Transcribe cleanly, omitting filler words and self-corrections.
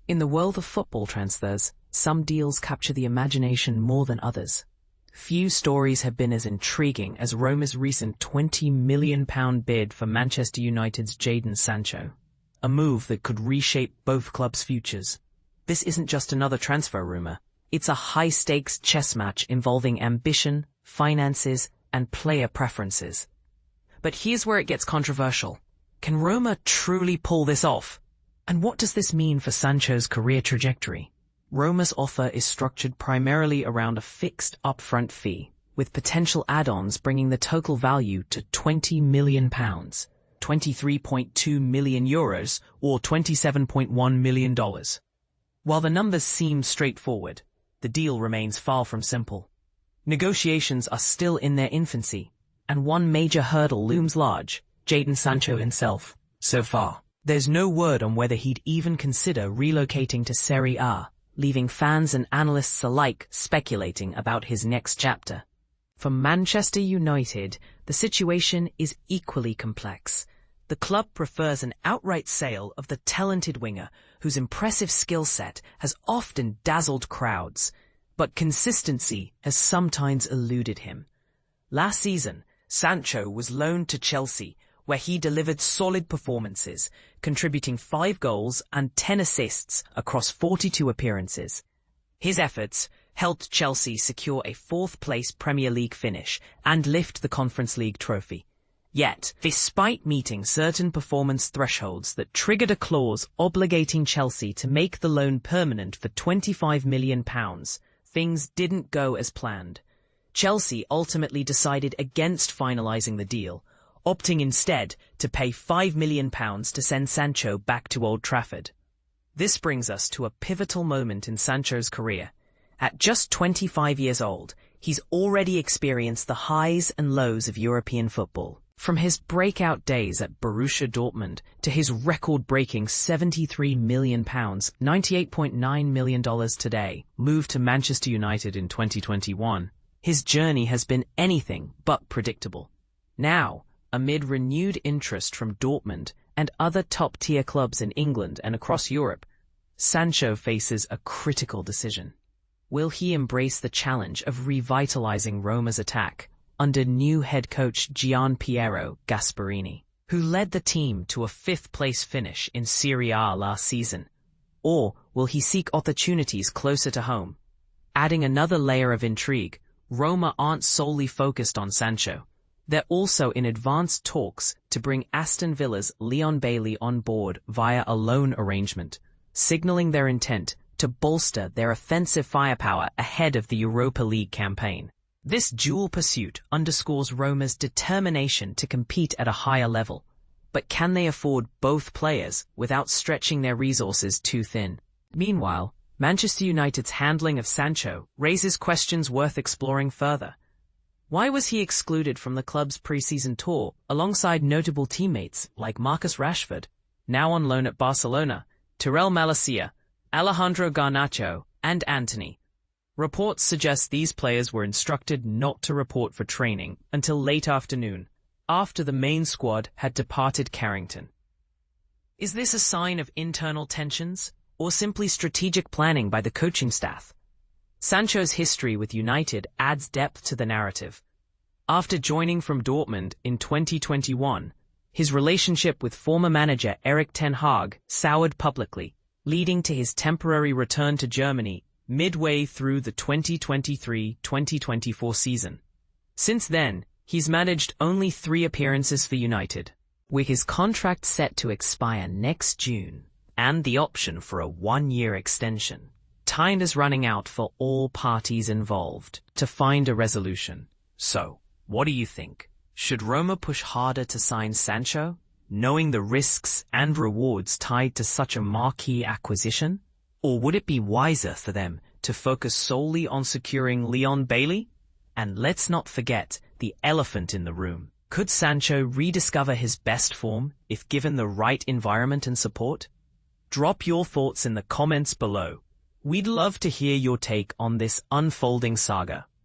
In the world of football transfers, some deals capture the imagination more than others. Few stories have been as intriguing as Roma's recent £20 million bid for Manchester United's Jadon Sancho, a move that could reshape both clubs' futures. This isn't just another transfer rumour. It's a high-stakes chess match involving ambition, finances, and player preferences. But here's where it gets controversial. Can Roma truly pull this off? And what does this mean for Sancho's career trajectory? Roma's offer is structured primarily around a fixed upfront fee, with potential add-ons bringing the total value to £20 million, €23.2 million, or $27.1 million. While the numbers seem straightforward, the deal remains far from simple. Negotiations are still in their infancy, and one major hurdle looms large: Jadon Sancho himself. So far, there's no word on whether he'd even consider relocating to Serie A, leaving fans and analysts alike speculating about his next chapter. For Manchester United, the situation is equally complex. The club prefers an outright sale of the talented winger whose impressive skill set has often dazzled crowds, but consistency has sometimes eluded him. Last season, Sancho was loaned to Chelsea, where he delivered solid performances, contributing 5 goals and 10 assists across 42 appearances. His efforts helped Chelsea secure a 4th-place Premier League finish and lift the Conference League trophy. Yet, despite meeting certain performance thresholds that triggered a clause obligating Chelsea to make the loan permanent for £25 million, things didn't go as planned. Chelsea ultimately decided against finalising the deal, opting instead to pay £5 million to send Sancho back to Old Trafford. This brings us to a pivotal moment in Sancho's career. At just 25 years old, he's already experienced the highs and lows of European football. From his breakout days at Borussia Dortmund to his record-breaking £73 million, $98.9 million today, move to Manchester United in 2021, his journey has been anything but predictable. Now, amid renewed interest from Dortmund and other top-tier clubs in England and across Europe, Sancho faces a critical decision. Will he embrace the challenge of revitalizing Roma's attack under new head coach Gianpiero Gasperini, who led the team to a 5th-place finish in Serie A last season? Or will he seek opportunities closer to home? Adding another layer of intrigue, Roma aren't solely focused on Sancho. They're also in advanced talks to bring Aston Villa's Leon Bailey on board via a loan arrangement, signaling their intent to bolster their offensive firepower ahead of the Europa League campaign. This dual pursuit underscores Roma's determination to compete at a higher level. But can they afford both players without stretching their resources too thin? Meanwhile, Manchester United's handling of Sancho raises questions worth exploring further. Why was he excluded from the club's pre-season tour alongside notable teammates like Marcus Rashford, now on loan at Barcelona, Tyrell Malacia, Alejandro Garnacho, and Antony? Reports suggest these players were instructed not to report for training until late afternoon, after the main squad had departed Carrington. Is this a sign of internal tensions, or simply strategic planning by the coaching staff? Sancho's history with United adds depth to the narrative. After joining from Dortmund in 2021, his relationship with former manager Erik ten Hag soured publicly, leading to his temporary return to Germany midway through the 2023-2024 season. Since then, he's managed only 3 appearances for United. With his contract set to expire next June, and the option for a 1-year extension, time is running out for all parties involved to find a resolution. So, what do you think? Should Roma push harder to sign Sancho, knowing the risks and rewards tied to such a marquee acquisition? Or would it be wiser for them to focus solely on securing Leon Bailey? And let's not forget the elephant in the room. Could Sancho rediscover his best form if given the right environment and support? Drop your thoughts in the comments below. We'd love to hear your take on this unfolding saga.